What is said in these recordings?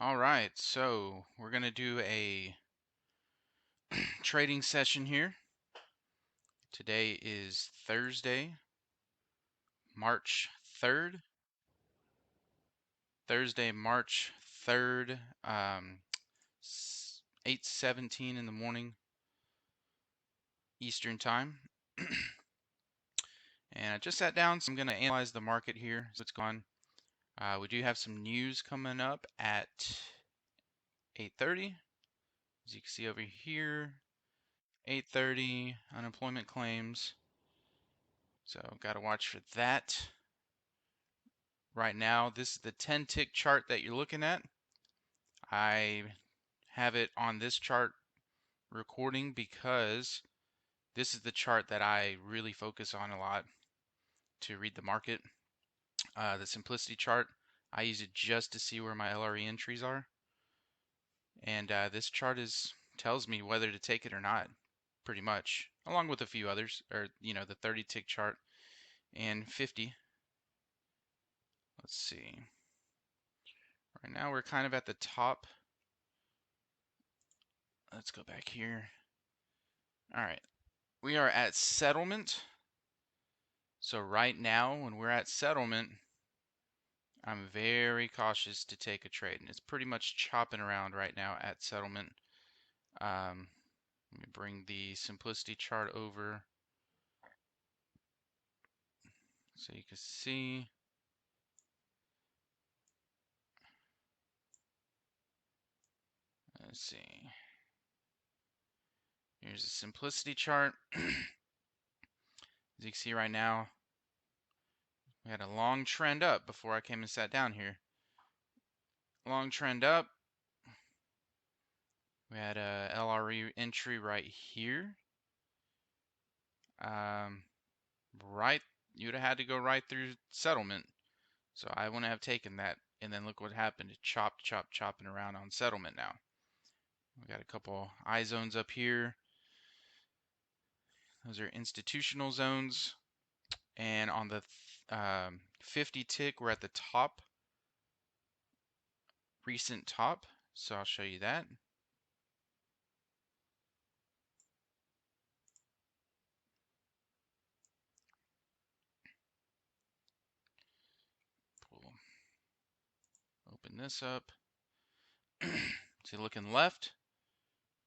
All right, so we're going to do a trading session here. Today is Thursday, March 3rd. Thursday, March 3rd, 8:17 in the morning Eastern Time. And I just sat down, so I'm going to analyze the market here. So it's gone. We do have some news coming up at 8:30. As you can see over here, 8:30 unemployment claims. So got to watch for that. Right now, this is the 10-tick chart that you're looking at. I have it on this chart recording because this is the chart that I really focus on a lot to read the market. The simplicity chart, I use it just to see where my LRE entries are. And this chart tells me whether to take it or not, pretty much, along with a few others, or the 30-tick chart and 50. Let's see. Right now we're kind of at the top. Let's go back here. All right. We are at settlement. So right now, when we're at settlement, I'm very cautious to take a trade. And it's pretty much chopping around right now at settlement. Let me bring the simplicity chart over so you can see. Let's see. Here's the simplicity chart. As you can see right now, we had a long trend up before I came and sat down here. Long trend up. We had a LRE entry right here. Right, you'd have had to go right through settlement. So I wouldn't have taken that. And then look what happened. It chopping around on settlement now. We got a couple I zones up here. Those are institutional zones. And on the 50 tick, we're at the top, recent top. So I'll show you that. Open this up. So looking left,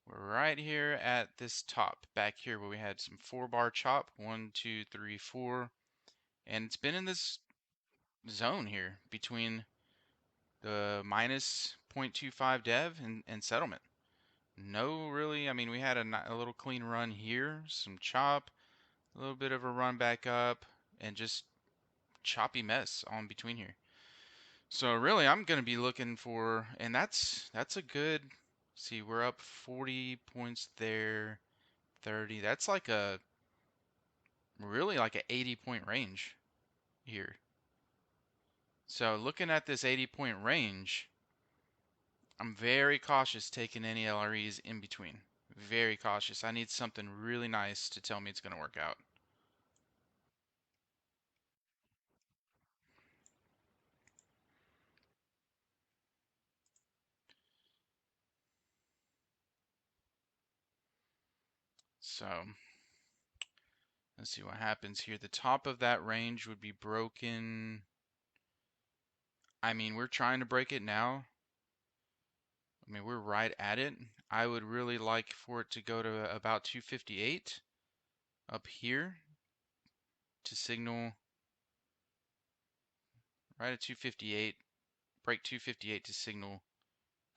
we're right here at this top, back here where we had some 4-bar chop. 1, 2, 3, 4. And it's been in this zone here between the minus 0.25 dev and settlement. No, really. I mean, we had a little clean run here, some chop, a little bit of a run back up, and just choppy mess on between here. So really, I'm going to be looking for, and that's a good, see, we're up 40 points there, 30. That's like really like an 80-point range here. So looking at this 80-point range, I'm very cautious taking any LREs in between. Very cautious. I need something really nice to tell me it's going to work out. So let's see what happens here. The top of that range would be broken. I mean, we're trying to break it now. I mean, we're right at it. I would really like for it to go to about 258 up here to signal right at 258, break 258 to signal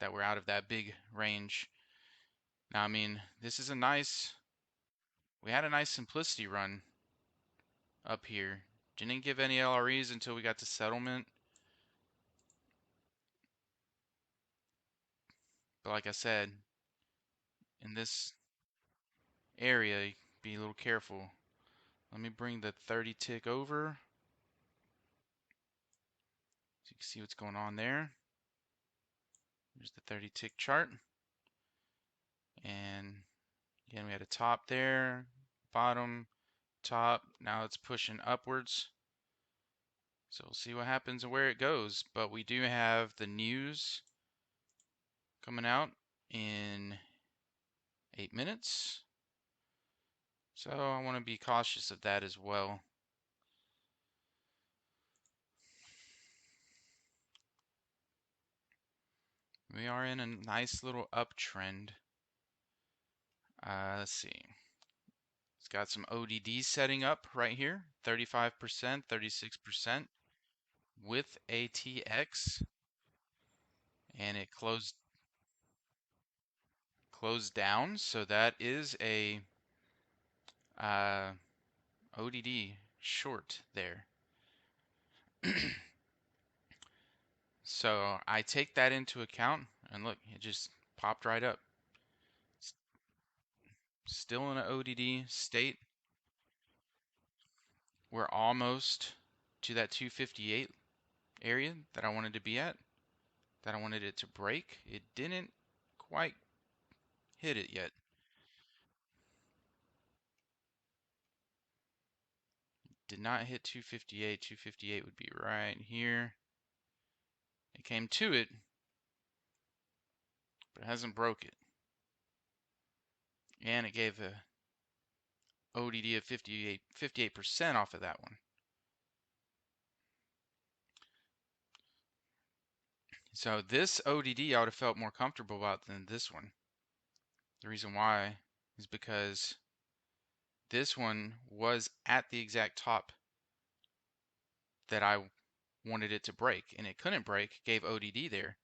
that we're out of that big range. Now, I mean, this is we had a nice simplicity run up here. Didn't give any LREs until we got to settlement. But like I said, in this area, be a little careful. Let me bring the 30 tick over so you can see what's going on there. Here's the 30 tick chart. And again, we had a top there, bottom, top. Now it's pushing upwards. So we'll see what happens and where it goes. But we do have the news coming out in 8 minutes. So I want to be cautious of that as well. We are in a nice little uptrend. Let's see. It's got some ODDs setting up right here, 35%, 36% with ATX, and it closed down. So that is a ODD short there. So I take that into account, and look, it just popped right up. Still in an ODD state. We're almost to that 258 area that I wanted to be at, that I wanted it to break. It didn't quite hit it yet. Did not hit 258. 258 would be right here. It came to it, but it hasn't broke it. And it gave a ODD of 58% off of that one. So this ODD I would have felt more comfortable about than this one. The reason why is because this one was at the exact top that I wanted it to break, and it couldn't break, gave ODD there.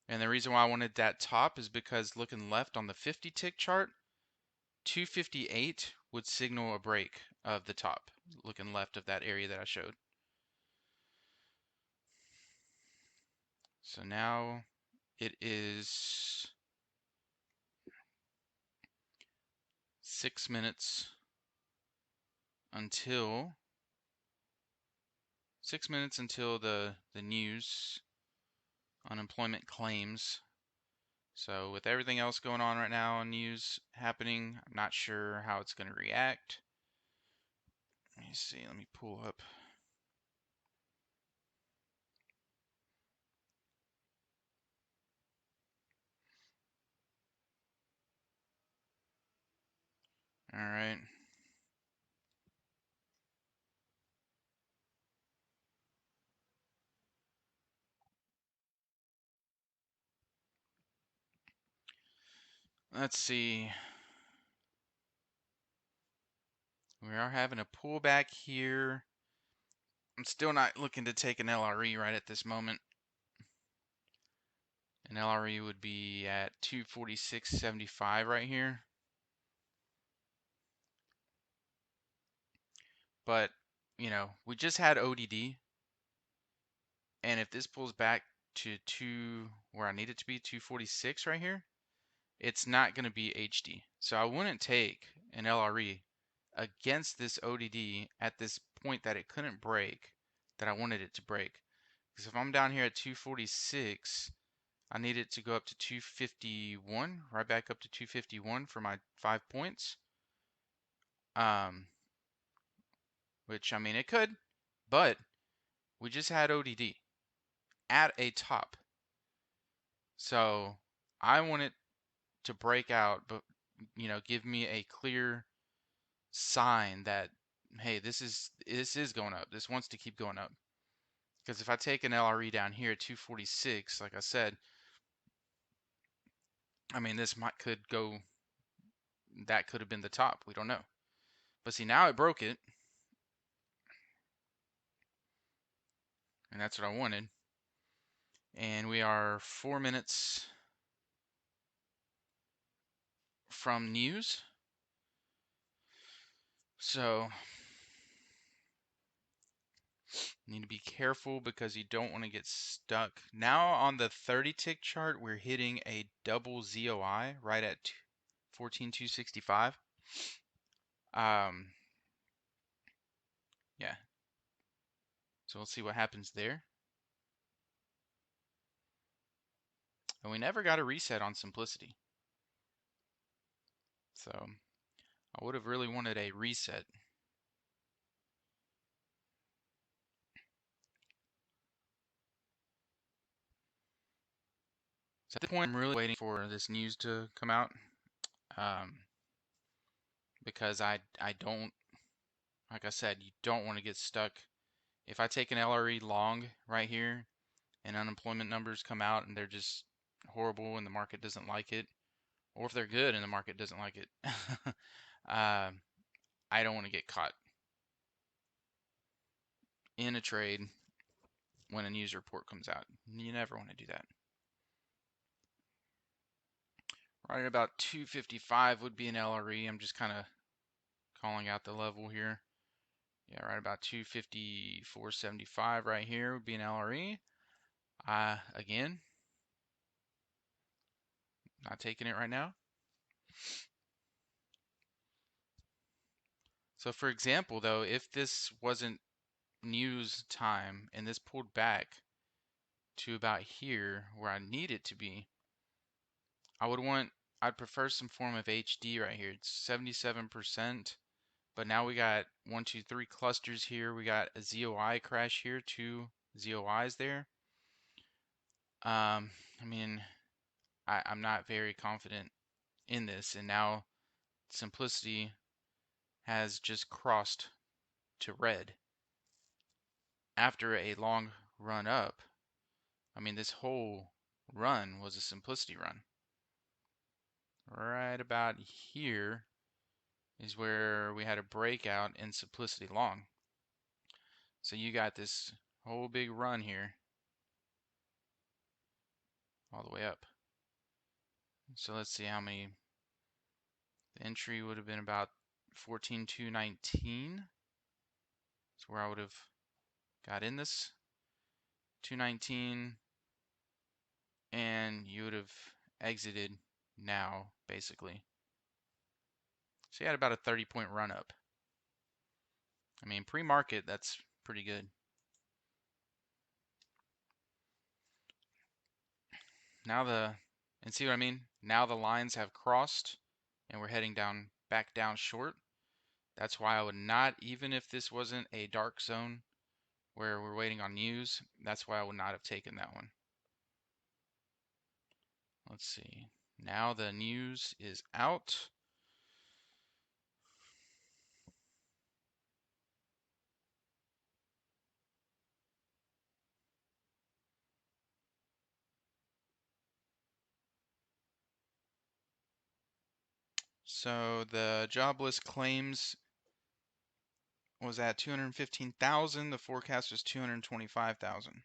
And the reason why I wanted that top is because looking left on the 50 tick chart, 258 would signal a break of the top, looking left of that area that I showed. So now it is 6 minutes until the news unemployment claims. So with everything else going on right now on news happening, I'm not sure how it's going to react. Let me see, let me pull up. All right. Let's see. We are having a pullback here. I'm still not looking to take an LRE right at this moment. An LRE would be at 246.75 right here. But, you know, we just had ODD. And if this pulls back to where I need it to be, 246 right here, it's not going to be HD. So I wouldn't take an LRE against this ODD at this point that it couldn't break, that I wanted it to break. Because if I'm down here at 246, I need it to go up to 251, right back up to 251 for my 5 points. Which, I mean, it could, but we just had ODD at a top. So I want it to break out, but, you know, give me a clear sign that, hey, this is going up. This wants to keep going up. Because if I take an LRE down here at 246, like I said, I mean, this could go, that could have been the top. We don't know. But see, now it broke it. And that's what I wanted. And we are 4 minutes from news. So need to be careful because you don't want to get stuck. Now on the 30 tick chart, we're hitting a double ZOI right at 14,265. Yeah. So we'll see what happens there. And we never got a reset on simplicity. So I would have really wanted a reset. So at this point, I'm really waiting for this news to come out, because I don't, like I said, you don't want to get stuck. If I take an LRE long right here and unemployment numbers come out and they're just horrible and the market doesn't like it, or if they're good and the market doesn't like it, I don't want to get caught in a trade when a news report comes out. You never want to do that. Right at about 255 would be an LRE. I'm just kind of calling out the level here. Yeah, right about 254.75 right here would be an LRE. Again, not taking it right now. So for example, though, if this wasn't news time and this pulled back to about here where I need it to be, I'd prefer some form of HD right here. It's 77%, but now we got 1, 2, 3 clusters here. We got a ZOI crash here, 2 ZOIs there. I mean, I'm not very confident in this, and now simplicity has just crossed to red after a long run up. I mean, this whole run was a simplicity run. Right about here is where we had a breakout in simplicity long. So you got this whole big run here all the way up. So let's see how many. The entry would have been about 14,219. That's where I would have got in this 219, and you would have exited now, basically. So you had about a 30-point run up. I mean, pre-market, that's pretty good. And see what I mean? Now the lines have crossed, and we're heading down, back down short. That's why I would not, even if this wasn't a dark zone where we're waiting on news, that's why I would not have taken that one. Let's see. Now the news is out. So the jobless claims was at 215,000. The forecast was 225,000.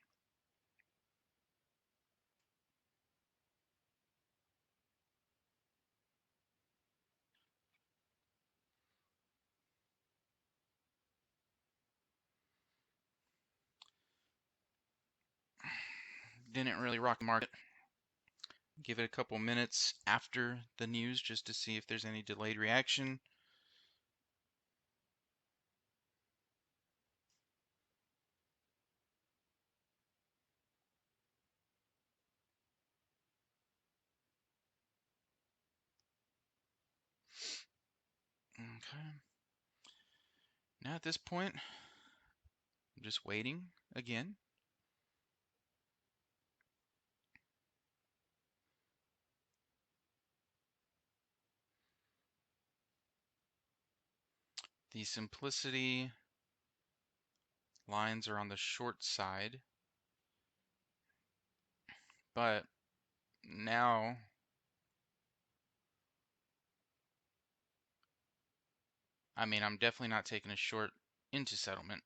Didn't really rock the market. Give it a couple minutes after the news just to see if there's any delayed reaction. Okay. Now at this point, I'm just waiting again. The simplicity lines are on the short side, but now I'm definitely not taking a short into settlement.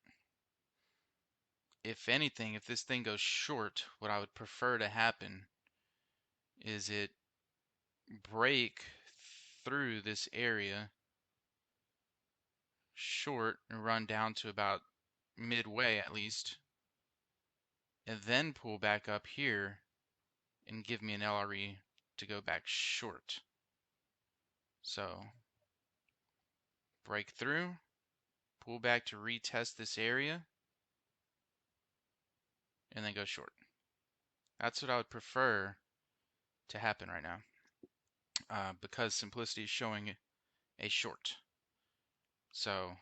If anything, if this thing goes short, what I would prefer to happen is it break through this area short and run down to about midway at least, and then pull back up here and give me an LRE to go back short. So break through, pull back to retest this area, and then go short. That's what I would prefer to happen right now, because simplicity is showing a short. So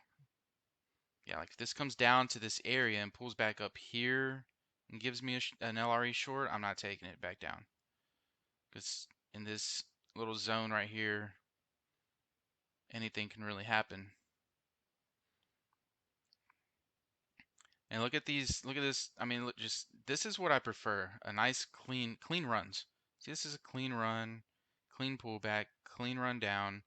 yeah, like if this comes down to this area and pulls back up here and gives me an LRE short, I'm not taking it back down. because in this little zone right here, anything can really happen. And look at these, look at this. I mean, look, just this is what I prefer. A nice clean runs. See, this is a clean run, clean pullback, clean run down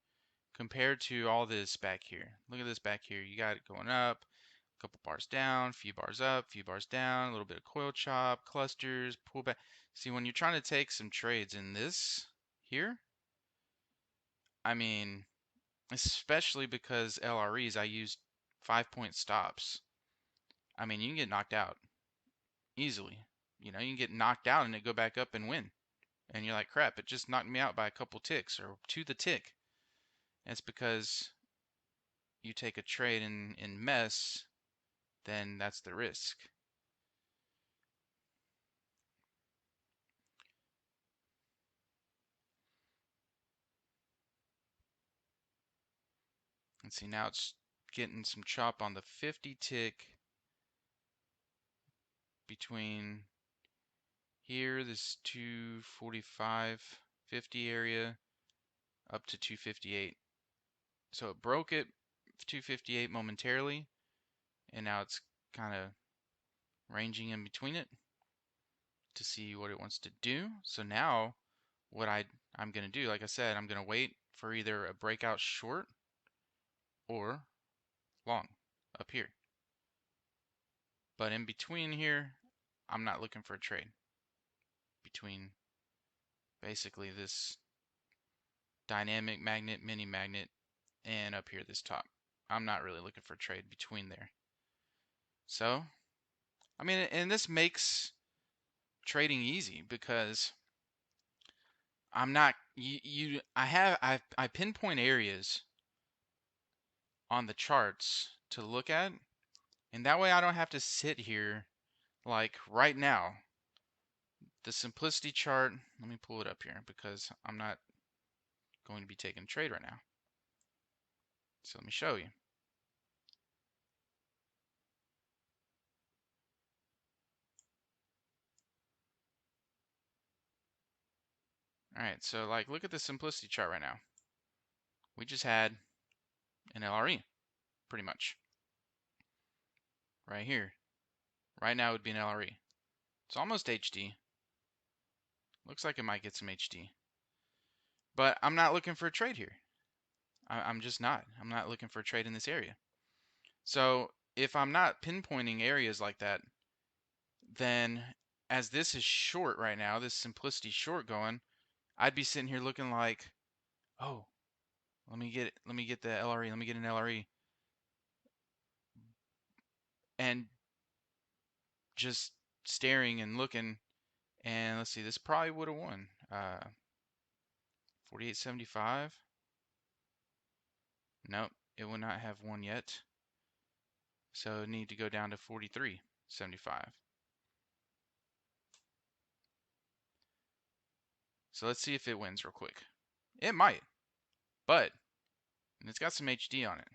compared to all this back here. Look at this back here. You got it going up, a couple bars down, few bars up, few bars down, a little bit of coil chop, clusters, pullback. See, when you're trying to take some trades in this here, I mean, especially because LREs, I use 5-point stops. I mean, you can get knocked out easily. You know, you can get knocked out and it go back up and win. And you're like, crap, it just knocked me out by a couple ticks or to the tick. And it's because you take a trade in mess, then that's the risk. And see, now it's getting some chop on the 50 tick between here, this 245.50 area, up to 258. So it broke it 258 momentarily, and now it's kind of ranging in between it to see what it wants to do. So now what I'm going to do, like I said, I'm going to wait for either a breakout short or long up here. But in between here, I'm not looking for a trade. Between basically this dynamic magnet, mini magnet, and up here this top. I'm not really looking for a trade between there. So, I mean, and this makes trading easy because I'm not I pinpoint areas on the charts to look at, and that way I don't have to sit here like right now. The simplicity chart, let me pull it up here because I'm not going to be taking a trade right now. So let me show you. All right, so like look at the simplicity chart right now. We just had an LRE, pretty much. Right here. Right now would be an LRE. It's almost HD. Looks like it might get some HD. But I'm not looking for a trade here. I'm just not. I'm not looking for a trade in this area. So if I'm not pinpointing areas like that, then as this is short right now, this simplicity short going, I'd be sitting here looking like, oh, let me get the LRE, let me get an LRE. And just staring and looking, and let's see, this probably would have won. 48.75. Nope, it would not have won yet. So it need to go down to 43.75. So let's see if it wins real quick. It might, but and it's got some HD on it.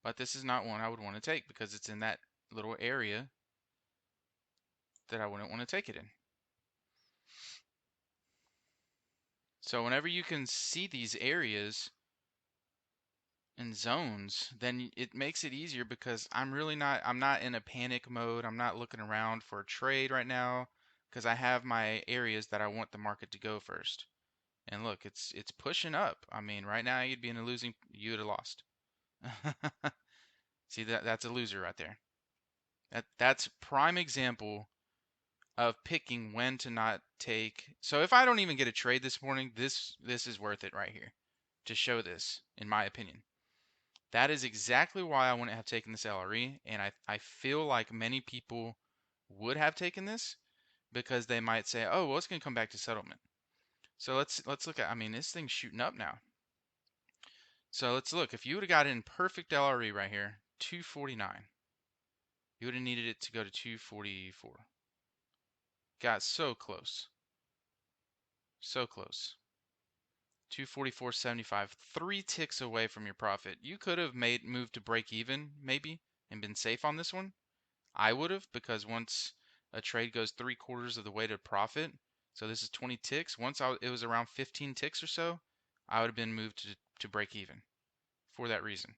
But this is not one I would want to take because it's in that little area that I wouldn't want to take it in. So whenever you can see these areas and zones, then it makes it easier because I'm not in a panic mode. I'm not looking around for a trade right now because I have my areas that I want the market to go first. And look, it's pushing up. I mean, right now you'd be in a losing, you would have lost. See, that's a loser right there. That's prime example of picking when to not take. So if I don't even get a trade this morning, this is worth it right here to show this, in my opinion. That is exactly why I wouldn't have taken this LRE, and I feel like many people would have taken this because they might say, oh, well, it's going to come back to settlement. So let's look at, I mean, this thing's shooting up now. So let's look. If you would have got in perfect LRE right here, 249, you would have needed it to go to 244. Got so close. So close. 244.75, 3 ticks away from your profit. You could have moved to break even maybe and been safe on this one. I would have, because once a trade goes 3/4 of the way to profit, So this is 20 ticks. Once it was around 15 ticks or so, I would have been moved to break even for that reason.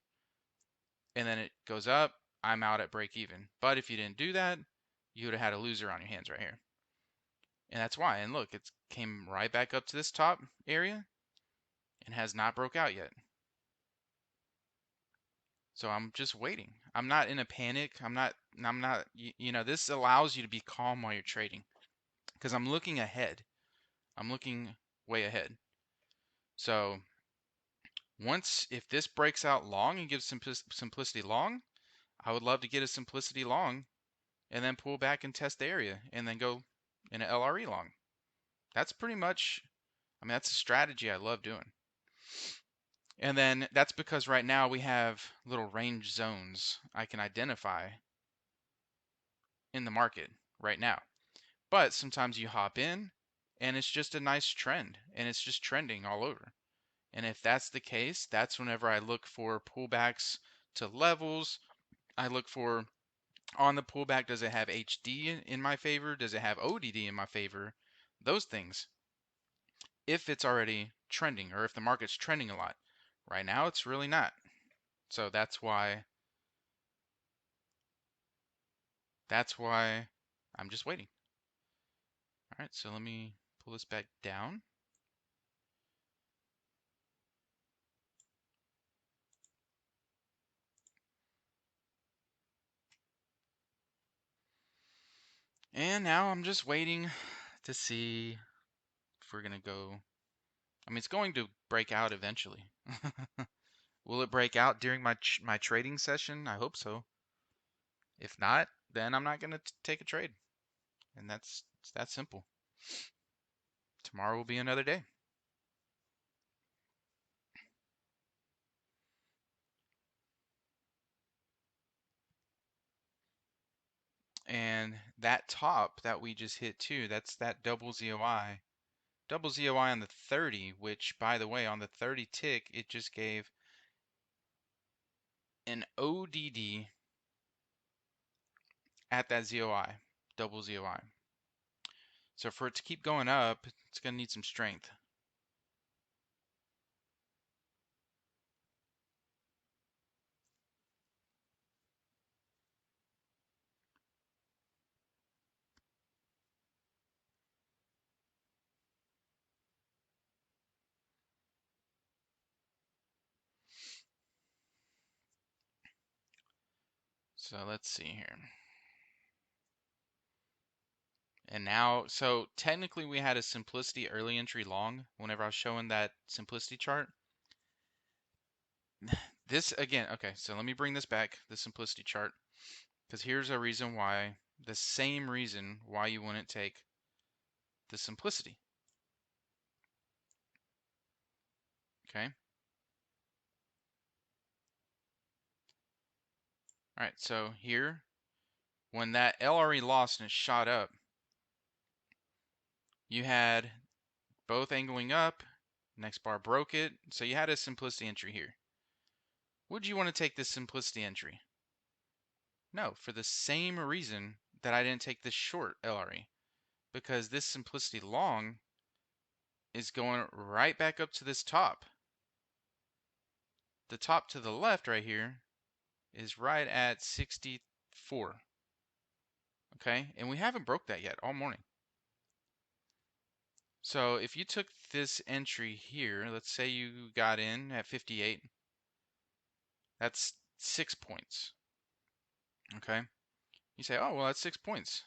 And then it goes up, I'm out at break even. But if you didn't do that, you would have had a loser on your hands right here. And that's why. And look, it came right back up to this top area and has not broke out yet. So I'm just waiting. I'm not in a panic. I'm not, you know, this allows you to be calm while you're trading because I'm looking ahead. I'm looking way ahead. So if this breaks out long and gives simplicity long, I would love to get a simplicity long and then pull back and test the area and then go in an LRE long. That's pretty much, I mean, that's a strategy I love doing. And then that's because right now we have little range zones I can identify in the market right now. But sometimes you hop in and it's just a nice trend and it's just trending all over. And if that's the case, that's whenever I look for pullbacks to levels. I look for on the pullback, does it have HD in my favor? Does it have ODD in my favor? Those things. If it's already trending or if the market's trending a lot. Right now, it's really not. So that's why I'm just waiting. All right, so let me pull this back down. And now I'm just waiting to see if we're gonna go. I mean, it's going to break out eventually. Will it break out during my trading session? I hope so. If not, then I'm not gonna take a trade, and it's that simple. Tomorrow will be another day. And that top that we just hit too, that's that double ZOI. Double ZOI on the 30, which by the way, on the 30 tick, it just gave an ODD at that ZOI, double ZOI. So for it to keep going up, it's going to need some strength. So let's see here. And now, so technically we had a simplicity early entry long whenever I was showing that simplicity chart. This again, okay, so let me bring this back, the simplicity chart, because here's a reason why, the same reason why you wouldn't take the simplicity. Okay. All right, so here, when that LRE lost and it shot up, you had both angling up, next bar broke it, so you had a simplicity entry here. Would you want to take this simplicity entry? No, for the same reason that I didn't take this short LRE, because this simplicity long is going right back up to this top. The top to the left right here is right at 64. Okay, and we haven't broke that yet all morning. So if you took this entry here, let's say you got in at 58, that's 6 points. Okay, you say, oh, well, that's 6 points.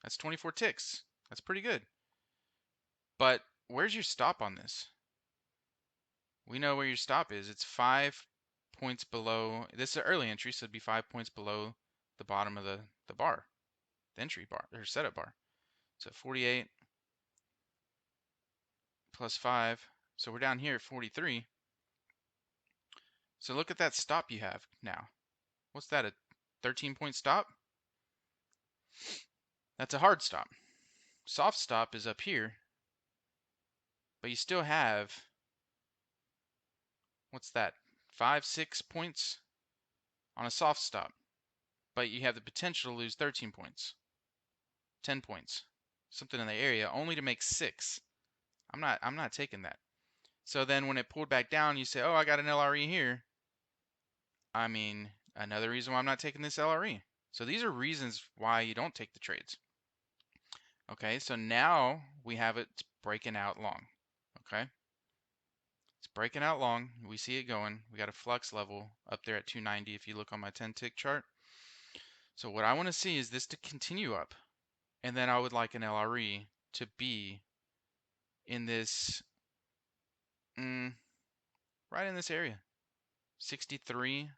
That's 24 ticks. That's pretty good. But where's your stop on this? We know where your stop is. It's 5 points below. This is an early entry, so it'd be 5 points below the bottom of the bar, the entry bar, or setup bar. So 48 plus 5. So we're down here at 43. So look at that stop you have now. What's that, a 13-point stop? That's a hard stop. Soft stop is up here, but you still have, what's that, 5, 6 points on a soft stop, but you have the potential to lose 13 points, 10 points. something in the area, only to make 6. I'm not taking that. So then when it pulled back down, you say, oh, I got an LRE here. I mean, another reason why I'm not taking this LRE. So these are reasons why you don't take the trades. Okay, so now we have it breaking out long. Okay, it's breaking out long. We see it going. We got a flux level up there at 290 if you look on my 10 tick chart. So what I want to see is this to continue up. And then I would like an LRE to be in this, right in this area. 63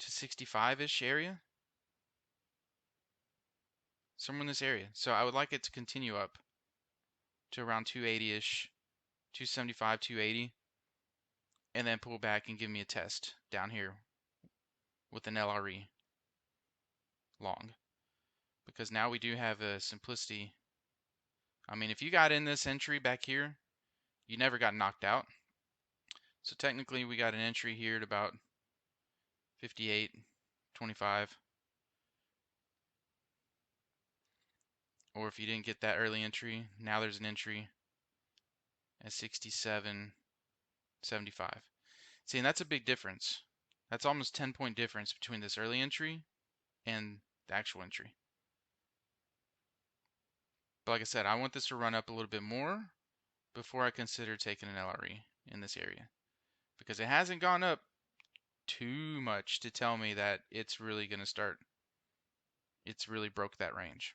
to 65-ish area. Somewhere in this area. So I would like it to continue up to around 280-ish, 275, 280. And then pull back and give me a test down here with an LRE long. Because now we do have a simplicity. I mean, if you got in this entry back here, you never got knocked out. So technically we got an entry here at about 58.25. Or if you didn't get that early entry, now there's an entry at 67.75. See, and that's a big difference. That's almost 10-point difference between this early entry and the actual entry. But like I said, I want this to run up a little bit more before I consider taking an LRE in this area. Because it hasn't gone up too much to tell me that it's really going to start, it's really broke that range.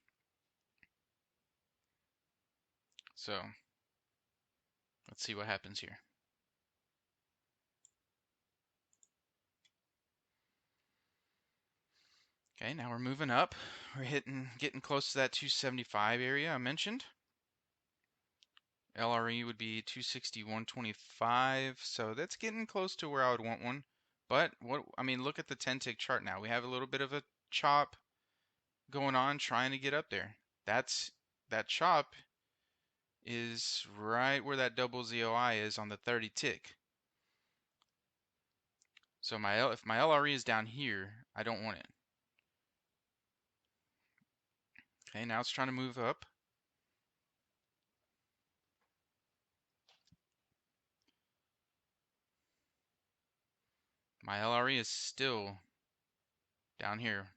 So let's see what happens here. Okay, now we're moving up. We're getting close to that 275 area I mentioned. LRE would be 261.25, so that's getting close to where I would want one. But look at the 10 tick chart now. We have a little bit of a chop going on, trying to get up there. That chop is right where that double ZOI is on the 30 tick. So if my LRE is down here, I don't want it. Okay, now it's trying to move up. My LRE is still down here.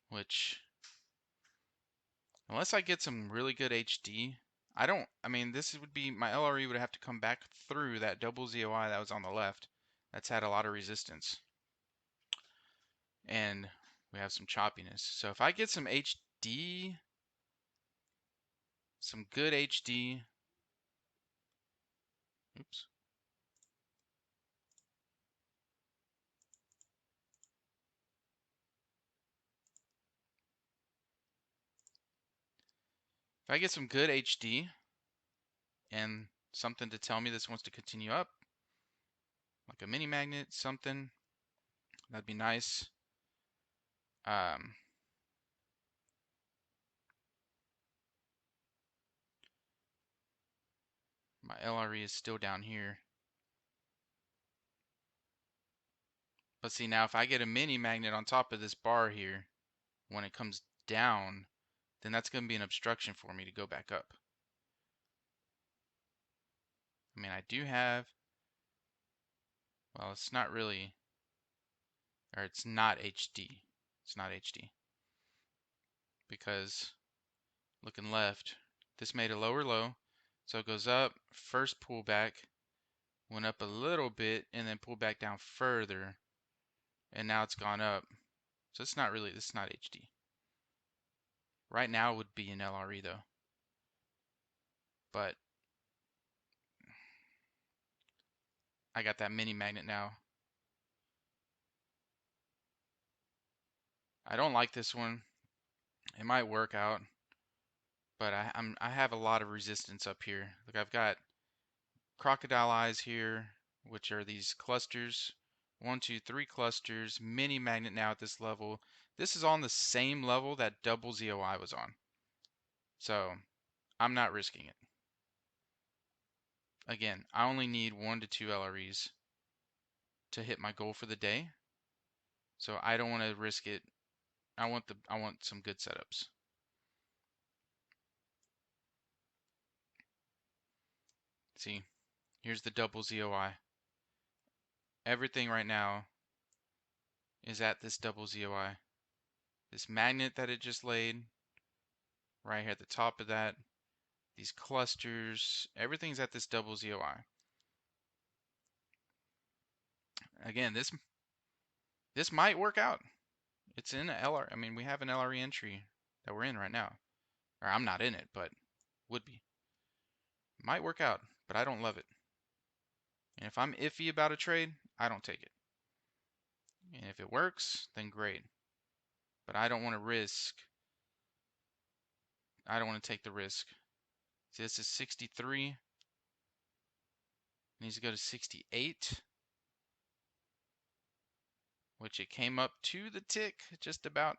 Which, unless I get some really good HD, this would be, my LRE would have to come back through that double ZOI that was on the left. That's had a lot of resistance. And we have some choppiness. So if I get some HD, some good HD, oops. If I get some good HD and something to tell me this wants to continue up, like a mini magnet, something, that'd be nice. My LRE is still down here. But see, now if I get a mini magnet on top of this bar here, when it comes down, then that's going to be an obstruction for me to go back up. I mean, I do have, well, it's not really, or it's not HD. It's not HD. Because looking left, this made a lower low. So it goes up, first pullback, went up a little bit, and then pulled back down further. And now it's gone up. So it's not really, this is not HD. Right now would be an LRE though. But I got that mini magnet now. I don't like this one. It might work out, but I have a lot of resistance up here. Look, I've got crocodile eyes here, which are these clusters. 1, 2, 3 clusters. Mini magnet now at this level. This is on the same level that double ZOI was on. So I'm not risking it. Again, I only need 1 to 2 LREs to hit my goal for the day. So I don't want to risk it. I want some good setups. See, here's the double ZOI. Everything right now is at this double ZOI. This magnet that it just laid, right here at the top of that, these clusters, everything's at this double ZOI. Again, this might work out. It's in a LR. I mean, we have an LRE entry that we're in right now. Or I'm not in it, but would be. Might work out, but I don't love it. And if I'm iffy about a trade, I don't take it. And if it works, then great. But I don't want to risk. I don't want to take the risk. See, this is 63. Needs to go to 68. Which it came up to the tick, just about.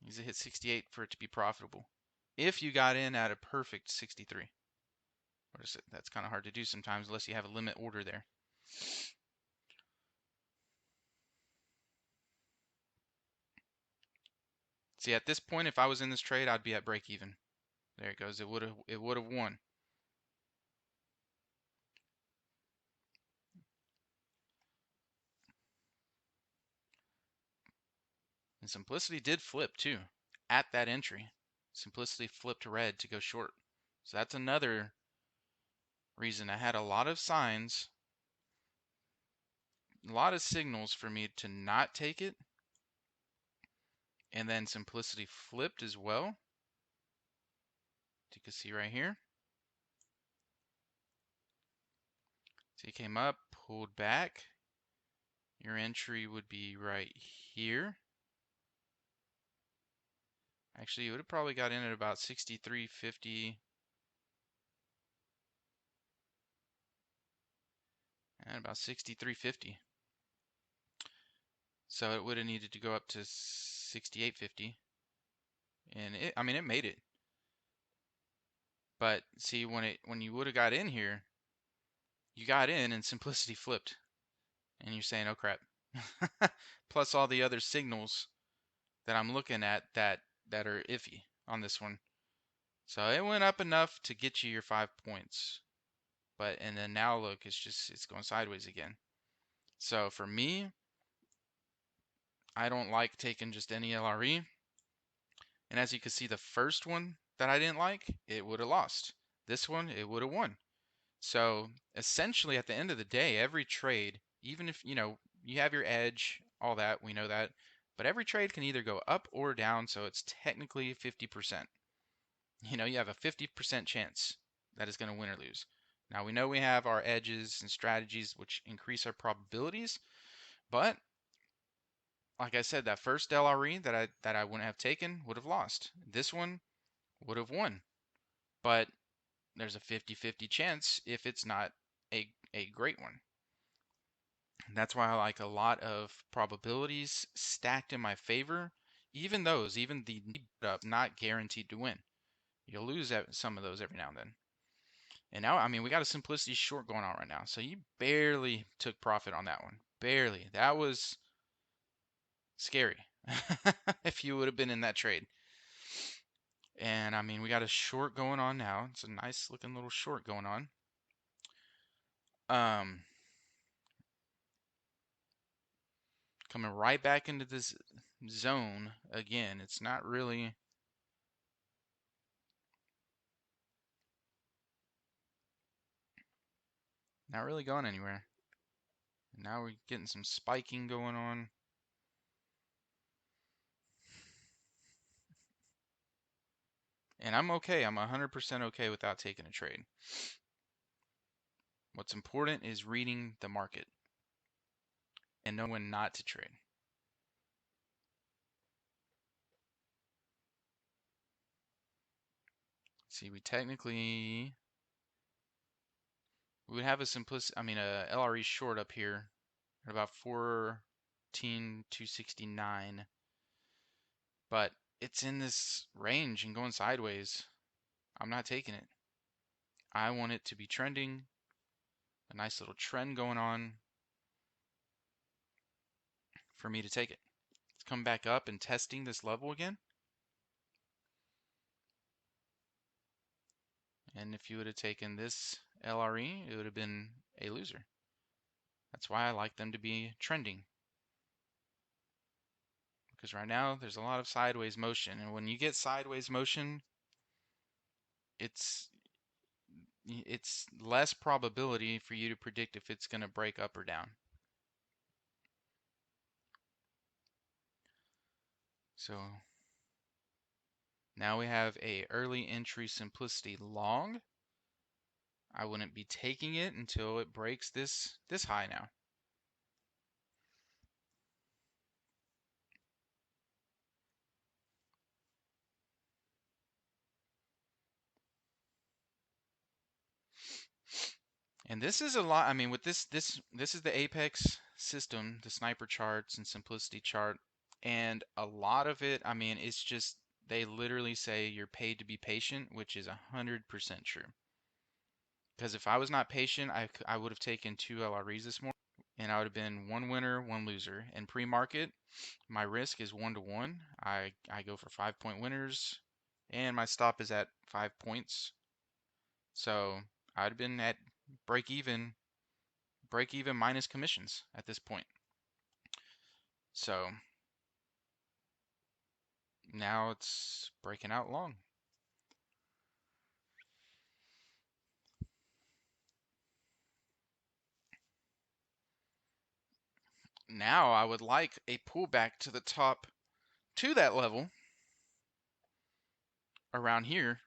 Needs to hit 68 for it to be profitable. If you got in at a perfect 63. What is it? That's kind of hard to do sometimes unless you have a limit order there. See, at this point, if I was in this trade, I'd be at break even. There it goes. It would have won. And Simplicity did flip too at that entry. Simplicity flipped red to go short. So that's another reason. I had a lot of signs, a lot of signals for me to not take it. And then Simplicity flipped as well. You can see right here. So he came up, pulled back. Your entry would be right here. Actually, you would have probably got in at about 63.50. And about 63.50. So it would have needed to go up to 68.50. And I mean, it made it. But see, when you would have got in here, you got in and Simplicity flipped. And you're saying, oh crap. Plus all the other signals that I'm looking at that are iffy on this one. So it went up enough to get you your 5 points. And then now look, it's going sideways again. So for me, I don't like taking just any LRE. And as you can see, the first one that I didn't like, it would have lost. This one, it would have won. So essentially, at the end of the day, every trade, even if you have your edge, all that, we know that, but every trade can either go up or down. So it's technically 50%. You have a 50% chance that it's going to win or lose. Now we know we have our edges and strategies which increase our probabilities, but like I said, that first LRE that I wouldn't have taken would have lost. This one would have won. But there's a 50-50 chance if it's not a great one. That's why I like a lot of probabilities stacked in my favor. Even those, even the not guaranteed to win. You'll lose some of those every now and then. And now, I mean, we got a Simplicity short going on right now. So you barely took profit on that one. Barely. That was scary if you would have been in that trade. And I mean, we got a short going on now. It's a nice looking little short going on. Coming right back into this zone again. It's not really going anywhere. Now we're getting some spiking going on. And I'm okay. I'm 100% okay without taking a trade. What's important is reading the market and know when not to trade. See, we would have a LRE short up here at about 14,269. But it's in this range and going sideways. I'm not taking it. I want it to be trending. A nice little trend going on. for me to take it. It's come back up and testing this level again. And if you would have taken this LRE, it would have been a loser. That's why I like them to be trending. Because right now there's a lot of sideways motion, and when you get sideways motion, it's less probability for you to predict if it's going to break up or down. So now we have a early entry simplicity long. I wouldn't be taking it until it breaks this high now. And this is a lot. I mean, with this is the Apex system, the sniper charts and simplicity chart, and a lot of it, I mean, it's just they literally say you're paid to be patient, which is 100% true. Because if I was not patient, I would have taken 2 LREs this morning, and I would have been 1 winner, 1 loser. In pre-market, my risk is 1 to 1. I go for 5-point winners, and my stop is at 5 points. So I'd have been at break even minus commissions at this point. So now it's breaking out long. Now I would like a pullback to the top to that level around here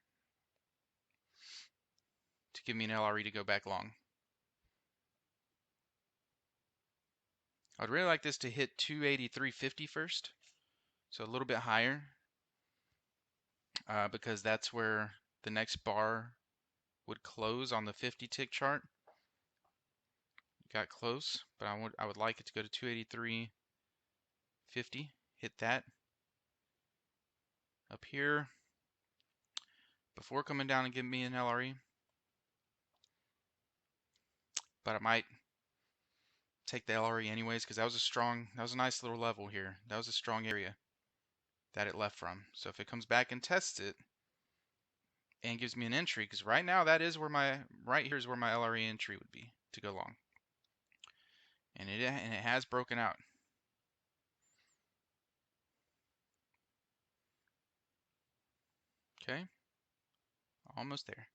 to give me an LRE to go back long. I'd really like this to hit 283.50 first, so a little bit higher, because that's where the next bar would close on the 50 tick chart. Got close, but I would like it to go to 283.50. Hit that up here before coming down and giving me an LRE. But I might take the LRE anyways, because that was a nice little level here. That was a strong area that it left from. So if it comes back and tests it and gives me an entry, because right now that is where right here is where my LRE entry would be to go long. And it has broken out. Okay. Almost there.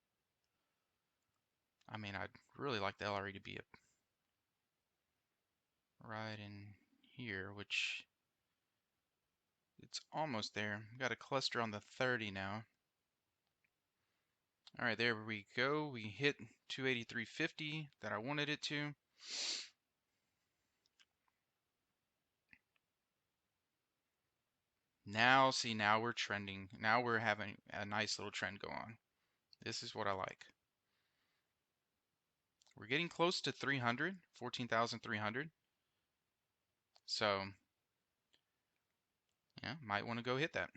I mean, I'd really like the LRE to be up right in here, which it's almost there. We've got a cluster on the 30 now. All right, there we go. We hit 283.50 that I wanted it to. Now, see, now we're trending. Now we're having a nice little trend go on. This is what I like. We're getting close to 300, 14,300. So, yeah, might want to go hit that.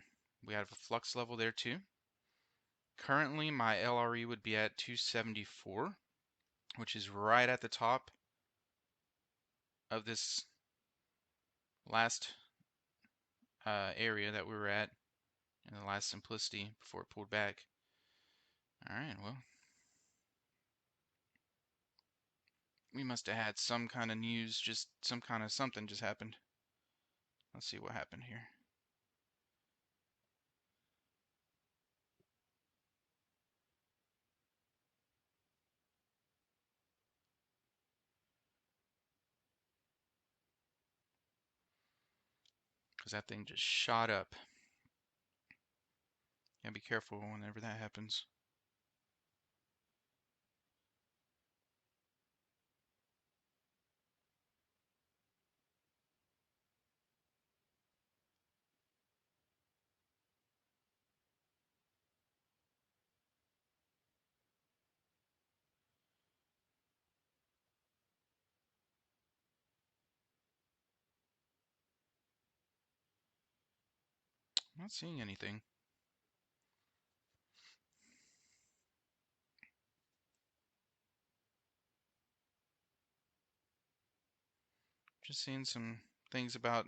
We have a flux level there too. Currently, my LRE would be at 274, which is right at the top of this last area that we were at in the last simplicity before it pulled back. All right, well, we must have had some kind of news, just some kind of something just happened. Let's see what happened here. Because that thing just shot up. Yeah, be careful whenever that happens. I'm not seeing anything. Just seeing some things about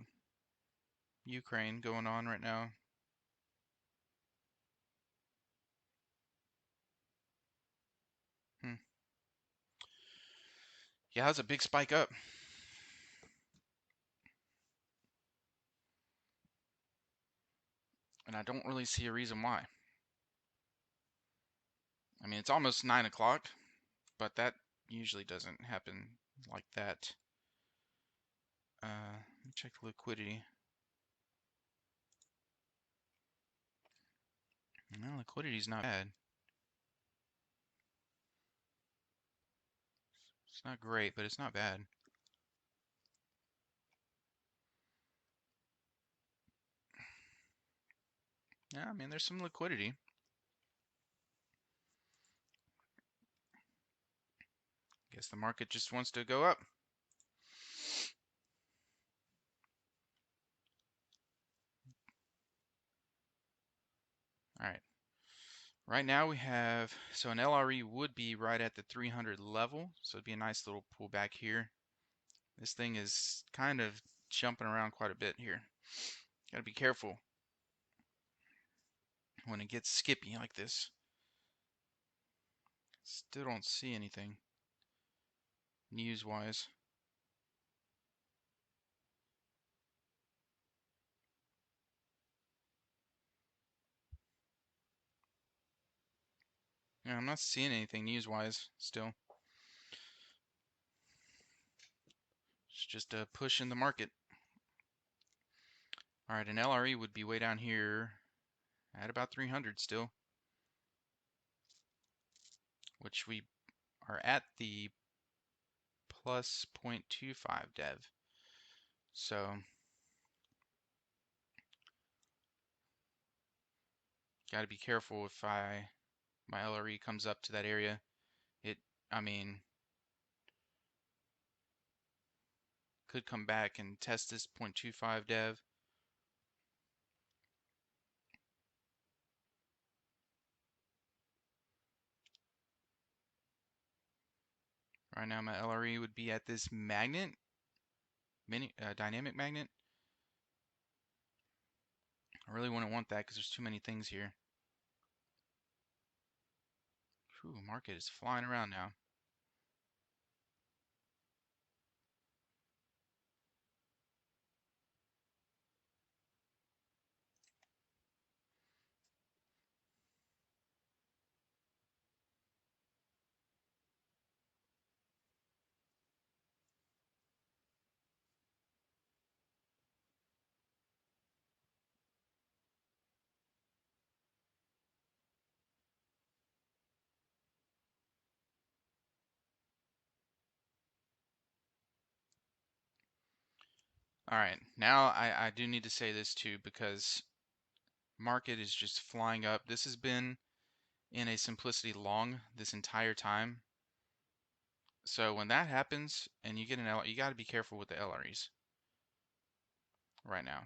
Ukraine going on right now. Yeah, that's a big spike up. And I don't really see a reason why. I mean, it's almost 9 o'clock, but that usually doesn't happen like that. Let me check the liquidity. No, liquidity's not bad. It's not great, but it's not bad. Yeah, I mean, there's some liquidity. Guess the market just wants to go up. All right. Right now we have, so an LRE would be right at the 300 level. So it'd be a nice little pullback here. This thing is kind of jumping around quite a bit here. Got to be careful when it gets skippy like this. Still don't see anything news-wise. Yeah, I'm not seeing anything news-wise still. It's just a push in the market. All right, an LRE would be way down here at about 300 still, which we are at the plus 0.25 dev. So got to be careful if my LRE comes up to that area. I mean, could come back and test this 0.25 dev. Right now my LRE would be at this magnet, dynamic magnet. I really wouldn't want that because there's too many things here. Whew, market is flying around now. All right, now I do need to say this too because market is just flying up. This has been in a simplicity long this entire time. So when that happens and you get an L, you got to be careful with the LREs right now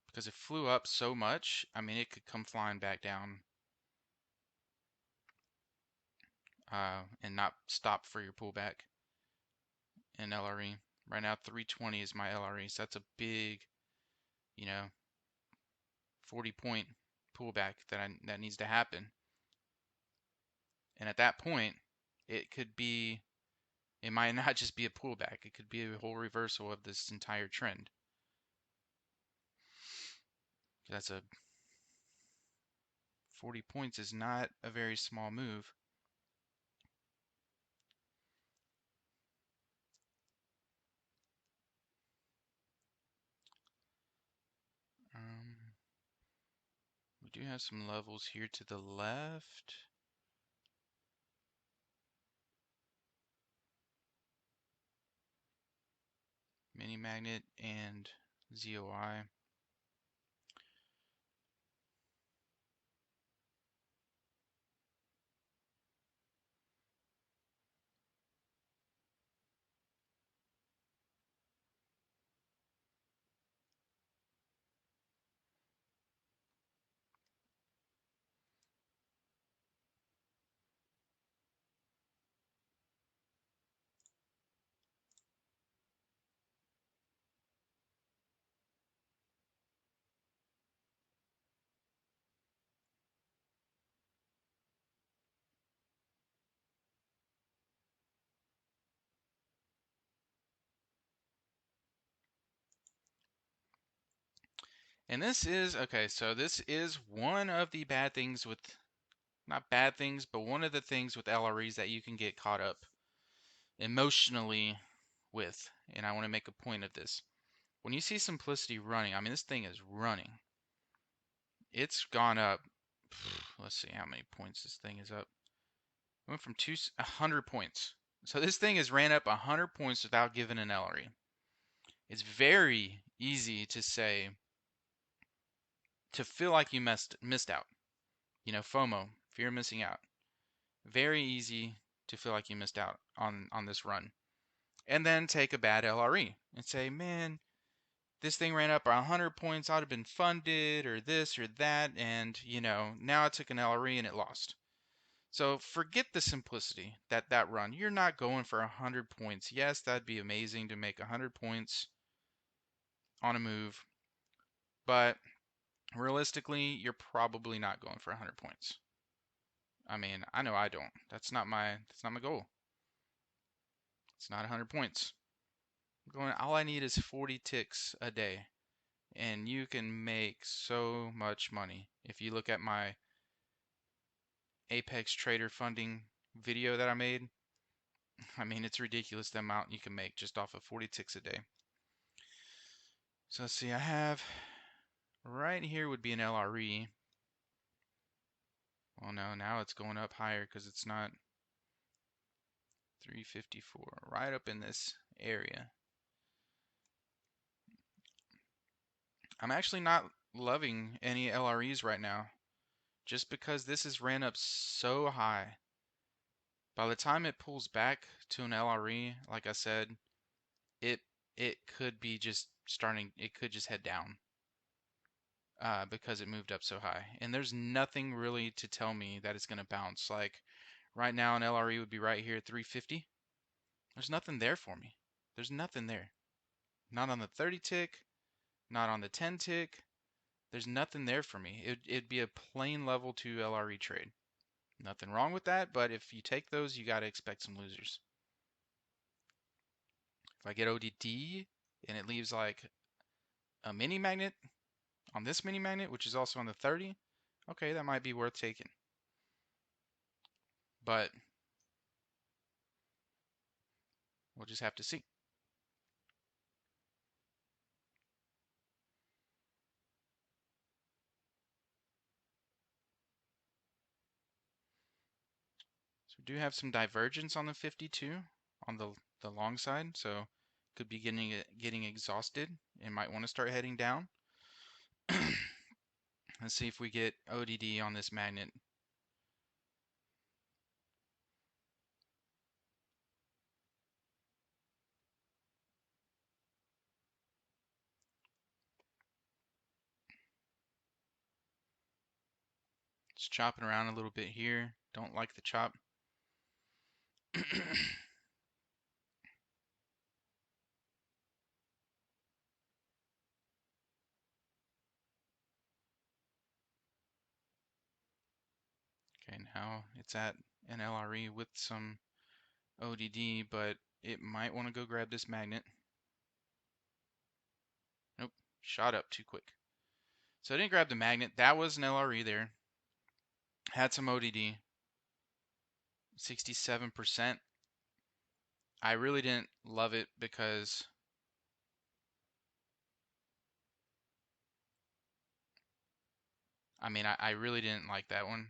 because it flew up so much. I mean, it could come flying back down and not stop for your pullback in LRE. Right now, 320 is my LRE, so that's a big, 40-point pullback that needs to happen. And at that point, it could be, it might not just be a pullback. It could be a whole reversal of this entire trend. That's 40 points is not a very small move. We do have some levels here to the left. Mini magnet and ZOI. And this is, okay, so this is one of the bad things with, not bad things, but one of the things with LREs that you can get caught up emotionally with. And I want to make a point of this. When you see Simplicity running, I mean, this thing is running. It's gone up. Let's see how many points this thing is up. It went from 100 points. So this thing has ran up 100 points without giving an LRE. It's very easy to say, to feel like you missed out. You know, FOMO, fear of missing out. Very easy to feel like you missed out on this run. And then take a bad LRE and say, man, this thing ran up 100 points, I'd have been funded, or this or that, and, you know, now I took an LRE and it lost. So forget the simplicity that run. You're not going for 100 points. Yes, that'd be amazing to make 100 points on a move, but realistically, you're probably not going for 100 points. I mean, I know I don't. That's not my goal. It's not 100 points. All I need is 40 ticks a day, and you can make so much money. If you look at my Apex Trader funding video that I made, I mean, it's ridiculous the amount you can make just off of 40 ticks a day. So let's see, I have right here would be an LRE. Well, no, now it's going up higher because it's not 354, right up in this area. I'm actually not loving any LREs right now, just because this has ran up so high. By the time it pulls back to an LRE, like I said, it could be just starting, it could just head down because it moved up so high. And there's nothing really to tell me that it's going to bounce. Like right now, an LRE would be right here at 350. There's nothing there for me. There's nothing there. Not on the 30 tick, not on the 10 tick. There's nothing there for me. It'd be a plain level 2 LRE trade. Nothing wrong with that, but if you take those, you got to expect some losers. If I get ODD and it leaves like a mini magnet on this mini magnet, which is also on the 30, okay, that might be worth taking. But we'll just have to see. So we do have some divergence on the 52 on the long side, so could be getting exhausted and might want to start heading down. Let's see if we get ODD on this magnet. Just chopping around a little bit here. Don't like the chop. Okay, now it's at an LRE with some ODD, but it might want to go grab this magnet. Nope, shot up too quick. So I didn't grab the magnet. That was an LRE there. Had some ODD. 67%. I really didn't love it because I mean, I really didn't like that one.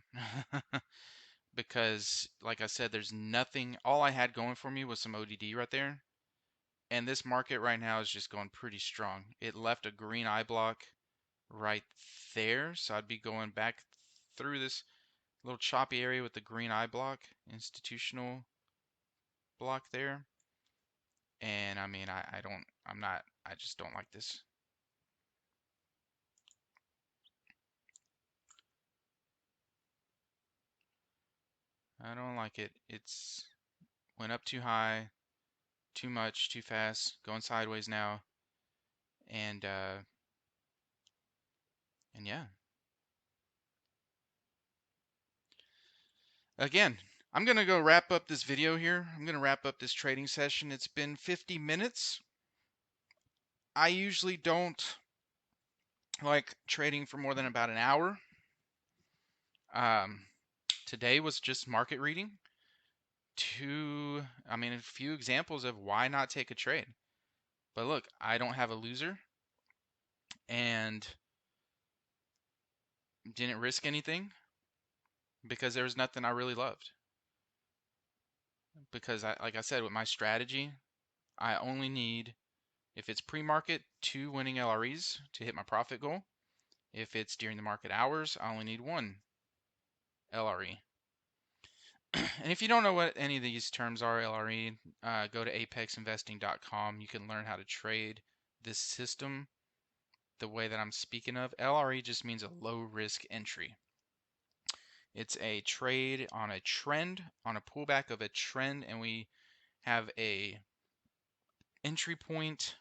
Because, like I said, there's nothing. All I had going for me was some ODD right there. And this market right now is just going pretty strong. It left a green eye block right there. So I'd be going back through this little choppy area with the green eye block, institutional block there. And I mean, I just don't like this. I don't like it. It's went up too high, too much, too fast, going sideways now. And yeah. Again, I'm going to go wrap up this video here. I'm going to wrap up this trading session. It's been 50 minutes. I usually don't like trading for more than about an hour. Today was just market reading. A few examples of why not take a trade. But look, I don't have a loser and didn't risk anything because there was nothing I really loved. Because like I said, with my strategy, I only need, if it's pre-market, 2 winning LREs to hit my profit goal. If it's during the market hours, I only need 1 LRE. And if you don't know what any of these terms are, LRE, go to apexinvesting.com. You can learn how to trade this system the way that I'm speaking of. LRE just means a low risk entry. It's a trade on a trend, on a pullback of a trend, and we have a entry point,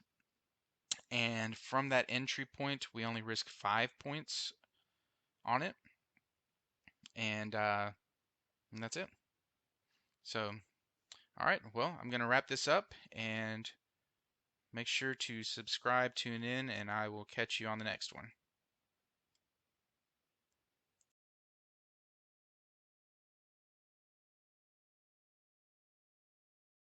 and from that entry point we only risk 5 points on it, and that's it. So all right, well, I'm gonna wrap this up, and make sure to subscribe, tune in, and I will catch you on the next one.